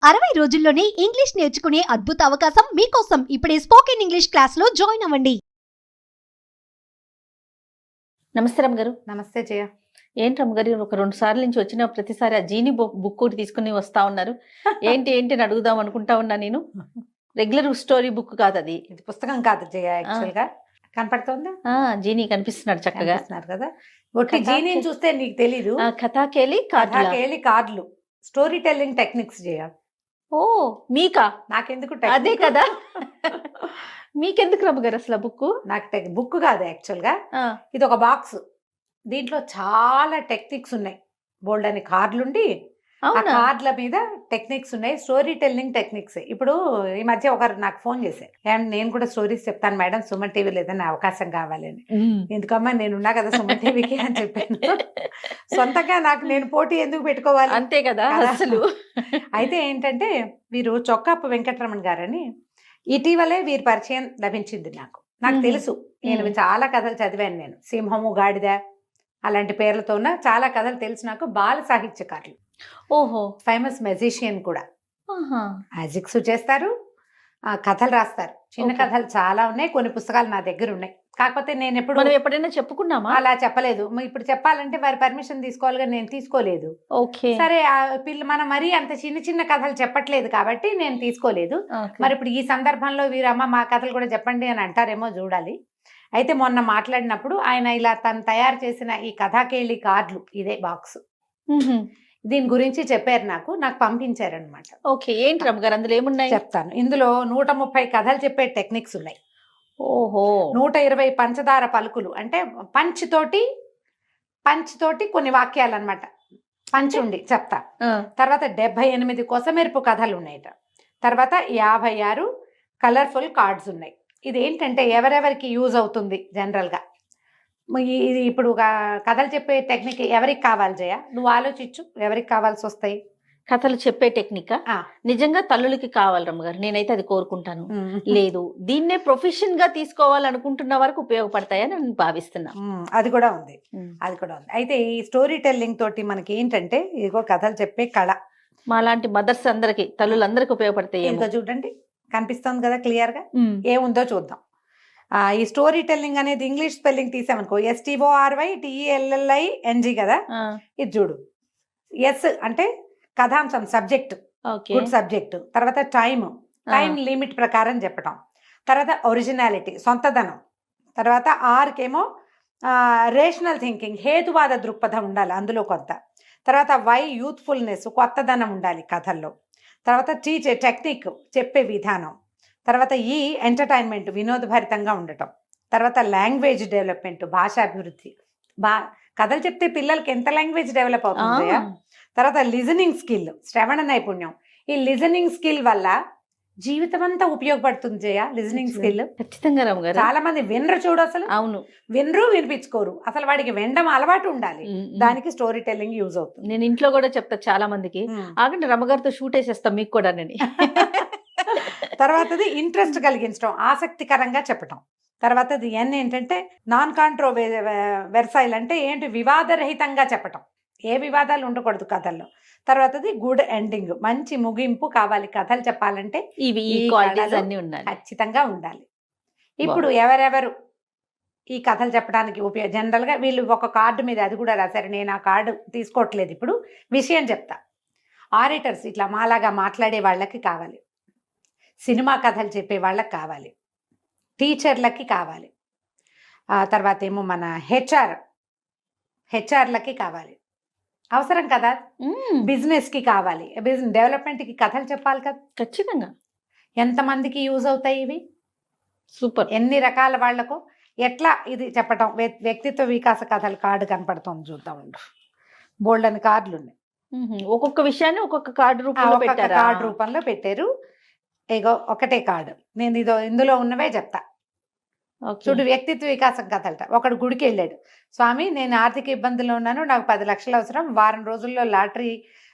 60 రోజుల్లోనే ఇంగ్లీష్ నేర్చుకునే అద్భుత అవకాశం మీకోసం ఇప్పుడే స్పోకెన్ ఇంగ్లీష్ క్లాస్ లో జాయిన్ అవ్వండి. నమస్తే రమ్మగారు. నమస్తే జయ. ఏంటి రమ్మగారు, ఒక 2 సార్లు నుంచి వచ్చిన ప్రతిసారి ఆ జీని బుక్ ఒకటి తీసుకుని వస్తా ఉన్నారు. ఏంటి అని అడుగుదాం అనుకుంటా ఉన్నా నేను. రెగ్యులర్ స్టోరీ బుక్ కాదు అది. ఇది పుస్తకం కాదు జయ, యాక్చువల్ గా కనపడుతుందా? జీని కనిపిస్తున్నాడు చక్కగా కదా. ఒట్టి జీనీని చూస్తే నీకు తెలీదు. కథాకేలి కార్డులు స్టోరీ టెల్లింగ్ టెక్నిక్స్ జయ. ఓ మీకా? నాకెందుకు అదే కదా. మీకెందుకు రమ్మగారు అసలు బుక్? నాకు బుక్ కాదు యాక్చువల్ గా. ఇది ఒక బాక్స్. దీంట్లో చాలా టెక్నిక్స్ ఉన్నాయి. బోల్డ్ అని కార్డులుండి ఆ కార్డుల మీద టెక్నిక్స్ ఉన్నాయి. Story telling techniques. ఇప్పుడు ఈ మధ్య ఒకరు నాకు ఫోన్ చేశారు, అండ్ నేను కూడా స్టోరీస్ చెప్తాను మేడం, సుమన్ టీవీ లేదని అవకాశం కావాలని. ఎందుకమ్మా నేనున్నా కదా సుమన్ టీవీకి అని చెప్పాను. సొంతంగా నాకు నేను పోటీ ఎందుకు పెట్టుకోవాలి, అంతే కదా అసలు. అయితే ఏంటంటే వీరు చొక్కాపు వెంకటరమణ గారని ఇటీవలే వీరి పరిచయం లభించింది. నాకు తెలుసు, నేను చాలా కథలు చదివాను. నేను సింహము గాడిద అలాంటి పేర్లతో ఉన్న చాలా కథలు తెలుసు నాకు. బాల సాహిత్యకారులు. ఓహో. ఫేమస్ మెజిషియన్ కూడా. మ్యాజిక్స్ చేస్తారు, కథలు రాస్తారు. చిన్న కథలు చాలా ఉన్నాయి, కొన్ని పుస్తకాలు నా దగ్గర ఉన్నాయి. కాకపోతే నేను ఎప్పుడైనా చెప్పుకున్నామా? అలా చెప్పలేదు. ఇప్పుడు చెప్పాలంటే వారి పర్మిషన్ తీసుకోవాలిగా, నేను తీసుకోలేదు. సరే మనం మరీ అంత చిన్న చిన్న కథలు చెప్పట్లేదు కాబట్టి నేను తీసుకోలేదు. మరి ఇప్పుడు ఈ సందర్భంలో వీరమ్మ మా కథలు కూడా చెప్పండి అని అంటారేమో చూడాలి. అయితే మొన్న మాట్లాడినప్పుడు ఆయన ఇలా తను తయారు చేసిన ఈ కథాకేళి కార్డులు, ఇదే బాక్స్, దీని గురించి చెప్పారు. నాకు పంపించారనమాట. ఓకే, ఏంటి రమ్మగారు అందులో ఏమున్నాయి చెప్తాను. ఇందులో 130 కథలు చెప్పే టెక్నిక్స్ ఉన్నాయి. ఓహో. 120 పంచదార పలుకులు, అంటే పంచ్ తోటి కొన్ని వాక్యాలు అనమాట. పంచ్ ఉండి చెప్తా. తర్వాత 78 కొసమెరుపు కథలు ఉన్నాయట. తర్వాత 56 కలర్ఫుల్ కార్డ్స్ ఉన్నాయి. ఇది ఏంటంటే ఎవరెవరికి యూజ్ అవుతుంది జనరల్గా. ఇది ఇప్పుడు కథలు చెప్పే టెక్నిక్ ఎవరికి కావాలి జయ, నువ్వు ఆలోచించు, ఎవరికి కావాల్సి వస్తాయి కథలు చెప్పే టెక్నిక్? నిజంగా తల్లులకి కావాలి రమ్మగారు, నేనైతే అది కోరుకుంటాను. లేదు, దీన్నే ప్రొఫెషన్ గా తీసుకోవాలనుకుంటున్న వరకు ఉపయోగపడతాయని నేను భావిస్తున్నా. అది కూడా ఉంది. అయితే ఈ స్టోరీ టెల్లింగ్ తోటి మనకి ఏంటంటే ఇదిగో కథలు చెప్పే కళ. మాలాంటి మదర్స్ అందరికి, తల్లులందరికీ ఉపయోగపడతాయి. ఇంకా చూడండి, కనిపిస్తుంది కదా క్లియర్ గా. ఏముందో చూద్దాం. ఈ స్టోరీ టెల్లింగ్ అనేది ఇంగ్లీష్ స్పెల్లింగ్ తీసామనుకో, STORYTELLING కదా. ఇది చూడు, ఎస్ అంటే కథాంశం, సబ్జెక్ట్, గుడ్ సబ్జెక్ట్. తర్వాత టైం లిమిట్ ప్రకారం చెప్పటం. తర్వాత ఒరిజినాలిటీ, సొంతదనం. తర్వాత ఆర్కేమో రేషనల్ థింకింగ్, హేతువాద దృక్పథం ఉండాలి అందులో కొంత. తర్వాత వై యూత్ఫుల్నెస్, కొత్తదనం ఉండాలి కథల్లో. తర్వాత టెక్నిక్, చెప్పే విధానం. తర్వాత ఈ ఎంటర్టైన్మెంట్, వినోదభరితంగా ఉండటం. తర్వాత లాంగ్వేజ్ డెవలప్మెంట్, భాషాభివృద్ధి. కథలు చెప్తే పిల్లలకి ఎంత లాంగ్వేజ్ డెవలప్ అవుతుంది. తర్వాత లిజనింగ్ స్కిల్, శ్రవణ నైపుణ్యం. ఈ లిజనింగ్ స్కిల్ వల్ల జీవితం అంతా ఉపయోగపడుతుంది జయ. లిజనింగ్ స్కిల్ ఖచ్చితంగా రమ్మగారు. చాలా మంది వినరు చూడు అసలు. అవును, వినరు, వినిపించుకోరు. అసలు వాడికి వినడం అలవాటు ఉండాలి. దానికి స్టోరీ టెల్లింగ్ యూజ్ అవుతుంది. నేను ఇంట్లో కూడా చెప్తా చాలా మందికి, ఆగండి రమ్మగారితో షూట్ వేసేస్తాం మీకు కూడా నేను. తర్వాతది ఇంట్రెస్ట్ కలిగించడం, ఆసక్తికరంగా చెప్పటం. తర్వాతది ఏంటంటే నాన్ కాంట్రోవర్సైల్, అంటే ఏంటి, వివాదరహితంగా చెప్పటం. ఏ వివాదాలు ఉండకూడదు కథల్లో. తర్వాతది గుడ్ ఎండింగ్, మంచి ముగింపు కావాలి కథలు చెప్పాలంటే. ఇవి అన్ని ఉండాలి, ఖచ్చితంగా ఉండాలి. ఇప్పుడు ఎవరెవరు ఈ కథలు చెప్పడానికి జనరల్గా వీళ్ళు ఒక కార్డు మీద అది కూడా రాశారు. నేను ఆ కార్డు తీసుకోవట్లేదు. ఇప్పుడు విషయం చెప్తా. ఆరిటర్స్, ఇట్లా మాలాగా మాట్లాడే వాళ్ళకి కావాలి. సినిమా కథలు చెప్పే వాళ్ళకి కావాలి. టీచర్లకి కావాలి. తర్వాత ఏమో మన హెచ్ఆర్లకి కావాలి. అవసరం కదా. బిజినెస్కి కావాలి. బిజినెస్ డెవలప్మెంట్కి కథలు చెప్పాలి కదా. ఖచ్చితంగా. ఎంతమందికి యూజ్ అవుతాయి ఇవి? సూపర్. ఎన్ని రకాల వాళ్లకు ఎట్లా ఇది చెప్పటం. వ్యక్తిత్వ వికాస కథలు కార్డు కనపడుతుంది, చూద్దాం. బోల్డ్ అని కార్డులు ఉన్నాయి. ఒక్కొక్క విషయాన్ని ఒక్కొక్క కార్డు రూపంలో పెట్టారు. ఇగో ఒకటే కార్డు, నేను ఇందులో ఉన్నవే చెప్తా చూడు. వ్యక్తిత్వ వికాసం కథలట. ఒకడు గుడికి వెళ్ళాడు. స్వామి, నేను ఆర్థిక ఇబ్బందుల్లో ఉన్నాను, నాకు 10 లక్షలు అవసరం, వారం రోజుల్లో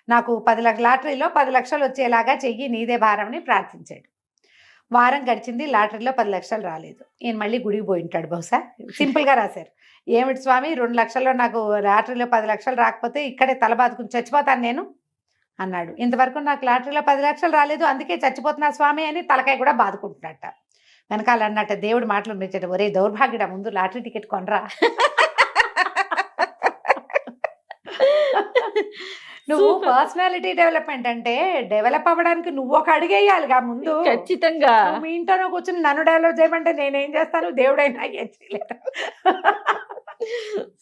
నాకు 10 లాటరీలో 10 లక్షలు వచ్చేలాగా చెయ్యి, నీదే భారం అని ప్రార్థించాడు. వారం గడిచింది, లాటరీలో 10 లక్షలు రాలేదు. ఈయన మళ్ళీ గుడికి పోయి ఉంటాడు బహుశా. సింపుల్గా రాశారు, ఏమిటి స్వామి, 2 లక్షల్లో నాకు లాటరీలో 10 లక్షలు రాకపోతే ఇక్కడే తలబాదుకుని చచ్చిపోతాను నేను అన్నాడు. ఇంతవరకు నాకు లాటరీలో 10 లక్షలు రాలేదు, అందుకే చచ్చిపోతున్నా స్వామి అని తలకాయ కూడా బాదుకుంటున్నట్ట. వెనకాల అన్నట్ట దేవుడు మాటలు ఉండించట, ఒరే దౌర్భాగ్యుడా, ముందు లాటరీ టికెట్ కొనరా. నువ్వు పర్సనాలిటీ డెవలప్మెంట్ అంటే డెవలప్ అవ్వడానికి నువ్వు ఒక అడిగేయాలిగా ముందు. ఖచ్చితంగా. నువ్వు మీ ఇంట్లోనే కూర్చుని నన్ను డెవలప్ చేయమంటే నేనేం చేస్తాను, దేవుడైనా ఏం చేయలేదు.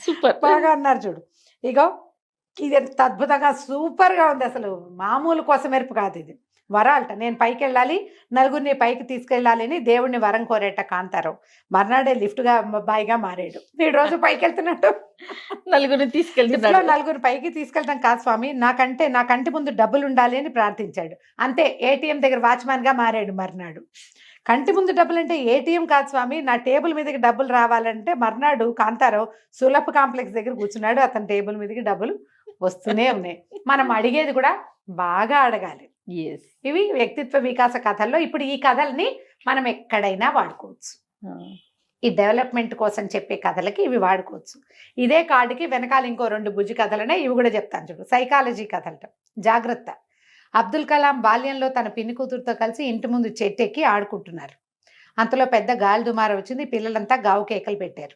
సూపర్. బాగా అన్నారు చూడు. ఇగో ఇది ఎంత అద్భుతంగా సూపర్ గా ఉంది, అసలు మామూలు కొసమెరుపు కాదు ఇది. వరాలట, నేను పైకి వెళ్ళాలి, నలుగురిని పైకి తీసుకెళ్ళాలి అని దేవుడిని వరం కోరేట కాంతారావు. మర్నాడే లిఫ్ట్ గా బాయిగా మారాడు. ఈ రోజు పైకి వెళ్తున్నట్టు నలుగురిని తీసుకెళ్తున్నాడు. నలుగురు పైకి తీసుకెళ్తాం కాదు స్వామి, నా కంటి ముందు డబ్బులు ఉండాలి అని ప్రార్థించాడు. అంతే, ఏటీఎం దగ్గర వాచ్మెన్ గా మారాడు మర్నాడు. కంటి ముందు డబ్బులు అంటే ఏటీఎం కాదు స్వామి, నా టేబుల్ మీదకి డబ్బులు రావాలంటే మర్నాడు కాంతారావు సులభ కాంప్లెక్స్ దగ్గర కూర్చున్నాడు. అతని టేబుల్ మీదకి డబ్బులు వస్తూనే ఉన్నాయి. మనం అడిగేది కూడా బాగా అడగాలి. ఇవి వ్యక్తిత్వ వికాస కథల్లో. ఇప్పుడు ఈ కథల్ని మనం ఎక్కడైనా వాడుకోవచ్చు. ఈ డెవలప్మెంట్ కోసం చెప్పే కథలకి ఇవి వాడుకోవచ్చు. ఇదే కార్డుకి వెనకాల ఇంకో 2 బుజ్జి కథలనే, ఇవి కూడా చెప్తాను చూడు. సైకాలజీ కథలట. జాగ్రత్త. అబ్దుల్ కలాం బాల్యంలో తన పిన్ని కూతురుతో కలిసి ఇంటి ముందు చెట్టెక్కి ఆడుకుంటున్నారు. అంతలో పెద్ద గాలి దుమార వచ్చింది. పిల్లలంతా గావు కేకలు పెట్టారు.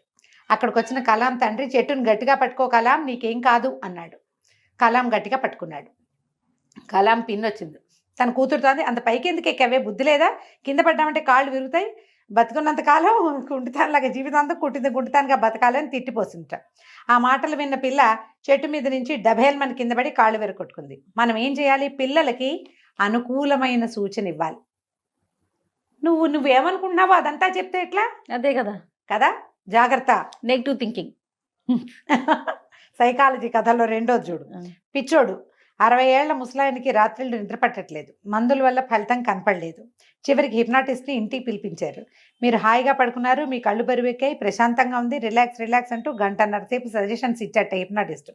అక్కడికి వచ్చిన కలాం తండ్రి, చెట్టును గట్టిగా పట్టుకో కలాం, నీకేం కాదు అన్నాడు. కలాం గట్టిగా పట్టుకున్నాడు. కలాం పిన్ వచ్చింది. తన కూతురుతో అంత పైకి ఎందుకు ఎక్కవే, బుద్ధి లేదా, కింద పడ్డామంటే కాళ్ళు విరుగుతాయి, బతుకున్నంత కాలం కుంటితానిలాగా జీవితాంతం కుంటితానిగా బతకాలని తిట్టిపోతుంట. ఆ మాటలు విన్న పిల్ల చెట్టు మీద నుంచి డబేల్మని కింద పడి కాళ్ళు విరగొట్టుకుంది. మనం ఏం చేయాలి, పిల్లలకి అనుకూలమైన సూచన ఇవ్వాలి. నువ్వేమనుకుంటున్నావో అదంతా చెప్తే ఎట్లా? అదే కదా కదా. జాగ్రత్త. Negative thinking. సైకాలజీ కథల్లో 2వది చూడు. పిచ్చోడు. 60 ఏళ్ల ముసలాయనికి రాత్రులు నిద్ర పట్టట్లేదు. మందుల వల్ల ఫలితం కనపడలేదు. చివరికి హిప్నాటిస్ట్ని ఇంటికి పిలిపించారు. మీరు హాయిగా పడుకున్నారు, మీ కళ్ళు బరువెక్కాయి, ప్రశాంతంగా ఉంది, రిలాక్స్ అంటూ 1.5 గంటల సేపు సజెషన్స్ ఇచ్చాట హిప్నాటిస్ట్.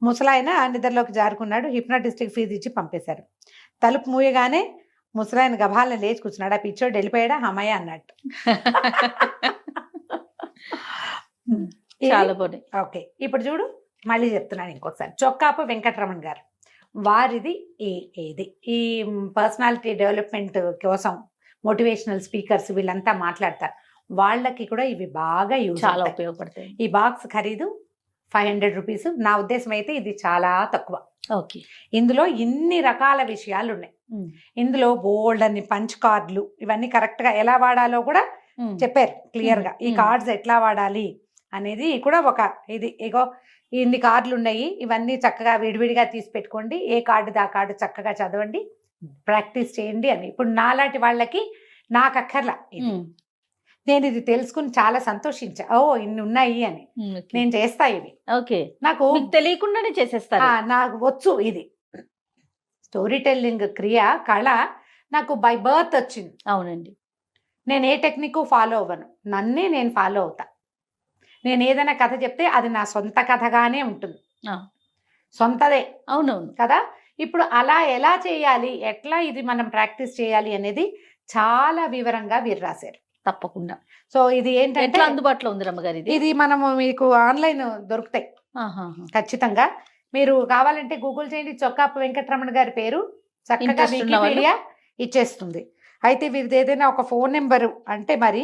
ముసలాయన నిద్రలోకి జారుకున్నాడు. హిప్నాటిస్ట్కి ఫీజు ఇచ్చి పంపేశారు. తలుపు మూయగానే ముసలాయన గభాలను లేచి కూర్చున్నాడు. ఆ పిచ్చోడు వెళ్ళిపోయాడా, అమ్మాయి అన్నట్టు. చాలా బాగుంది. ఓకే, ఇప్పుడు చూడు, మళ్ళీ చెప్తున్నాను ఇంకొకసారి. చొక్కాపు వెంకటరమణ గారు, వారిది ఏది ఈ పర్సనాలిటీ డెవలప్మెంట్ కోసం మోటివేషనల్ స్పీకర్స్ వీళ్ళంతా మాట్లాడతారు. వాళ్ళకి కూడా ఇవి బాగా చాలా ఉపయోగపడతాయి. ఈ బాక్స్ ఖరీదు 500 రూపీస్. నా ఉద్దేశం అయితే ఇది చాలా తక్కువ. ఓకే, ఇందులో ఇన్ని రకాల విషయాలు ఉన్నాయి. ఇందులో బోల్డ్ అన్ని పంచ్ కార్డులు, ఇవన్నీ కరెక్ట్ గా ఎలా వాడాలో కూడా చెప్పారు క్లియర్ గా. ఈ కార్డ్స్ ఎట్లా వాడాలి అనేది కూడా ఒక ఇది. ఇగో ఇన్ని కార్డులు ఉన్నాయి, ఇవన్నీ చక్కగా విడివిడిగా తీసి పెట్టుకోండి, ఏ కార్డు దా కార్డు చక్కగా చదవండి, ప్రాక్టీస్ చేయండి అని. ఇప్పుడు నాలాంటి వాళ్ళకి నాకు అక్కర్లా, నేను ఇది తెలుసుకుని చాలా సంతోషించా. ఓ ఇన్ని ఉన్నాయి అని. నేను చేస్తా ఇవి. ఓకే, నాకు తెలియకుండానే చేసేస్తా. నాకు వచ్చు ఇది. స్టోరీ టెల్లింగ్ క్రియ కళ నాకు బై బర్త్ వచ్చింది. అవునండి. నేను ఏ టెక్నిక్ ఫాలో అవ్వను, నన్నే నేను ఫాలో అవుతా. నేను ఏదైనా కథ చెప్తే అది నా సొంత కథగానే ఉంటుంది, సొంతదే. అవునవును కదా. ఇప్పుడు అలా ఎలా చేయాలి, ఎట్లా ఇది మనం ప్రాక్టీస్ చేయాలి అనేది చాలా వివరంగా వీరు రాశారు. తప్పకుండా. సో ఇది ఏంటంటే అందుబాటులో ఉంది రమ్మగారు. ఇది మనము మీకు ఆన్లైన్ దొరుకుతాయి ఖచ్చితంగా. మీరు కావాలంటే గూగుల్ చేయండి, చొక్కాపు వెంకటరమణ గారి పేరు చక్కగా వికీపీడియా ఇచ్చేస్తుంది. అయితే వీరిది ఏదైనా ఒక ఫోన్ నెంబరు అంటే మరి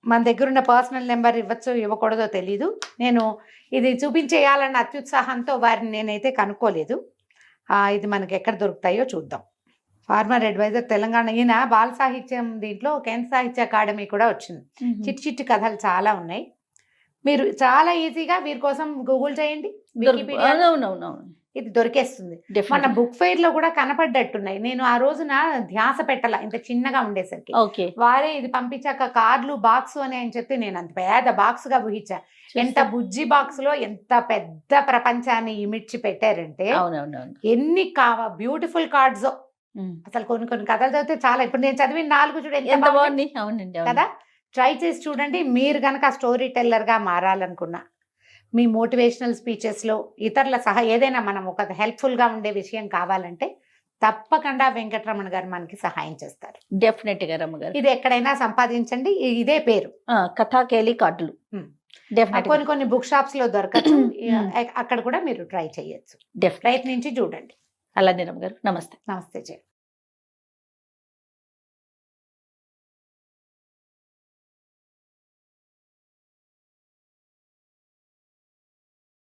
మన దగ్గర ఉన్న పర్సనల్ నెంబర్ ఇవ్వచ్చు ఇవ్వకూడదో తెలీదు. నేను ఇది చూపించేయాలన్న అత్యుత్సాహంతో వారిని నేనైతే కనుక్కోలేదు. ఇది మనకి ఎక్కడ దొరుకుతాయో చూద్దాం. Farmer adviser Telangana. ఈయన బాల సాహిత్యం దీంట్లో కేంద్ర సాహిత్య అకాడమీ కూడా వచ్చింది. చిట్టి చిట్టి కథలు చాలా ఉన్నాయి. మీరు చాలా ఈజీగా వీరి కోసం గూగుల్ చేయండి, ఇది దొరికేస్తుంది. మన బుక్ ఫెయిర్ లో కూడా కనపడ్డట్టున్నాయి. నేను ఆ రోజున ధ్యాస పెట్టాల, ఇంత చిన్నగా ఉండేసరికి. వారే ఇది పంపించాక కార్లు బాక్స్ అని అని చెప్పి నేను అంత పెద్ద బాక్స్ గా ఊహించా. ఎంత బుజ్జి బాక్స్ లో ఎంత పెద్ద ప్రపంచాన్ని ఇమిడ్చి పెట్టారంటే ఎన్ని బ్యూటిఫుల్ కార్డ్స్. అసలు కొన్ని కొన్ని కథలు చదివితే చాలా. ఇప్పుడు నేను చదివిన 4 చూడండి ఎంత బాగుంది కదా. ట్రై చేసి చూడండి. మీరు కనుక స్టోరీ టెల్లర్ గా మారాలనుకున్నా, మీ మోటివేషనల్ స్పీచెస్ లో ఇతరుల సహా ఏదైనా మనం ఒక హెల్ప్ఫుల్ గా ఉండే విషయం కావాలంటే తప్పకుండా వెంకటరమణ గారు మనకి సహాయం చేస్తారు. డెఫినెట్ గా రమ్మగారు. ఇది ఎక్కడైనా సంపాదించండి, ఇదే పేరు కథాకేలి కార్డులు. డెఫినెట్ కొన్ని కొన్ని బుక్ షాప్స్ లో దొరకచ్చు. మ్మ్. అక్కడ కూడా మీరు ట్రై చేయొచ్చు, డెఫినెట్ ప్రయత్నించి చూడండి. అలానే రమ్మ గారు, నమస్తే. నమస్తే జయ.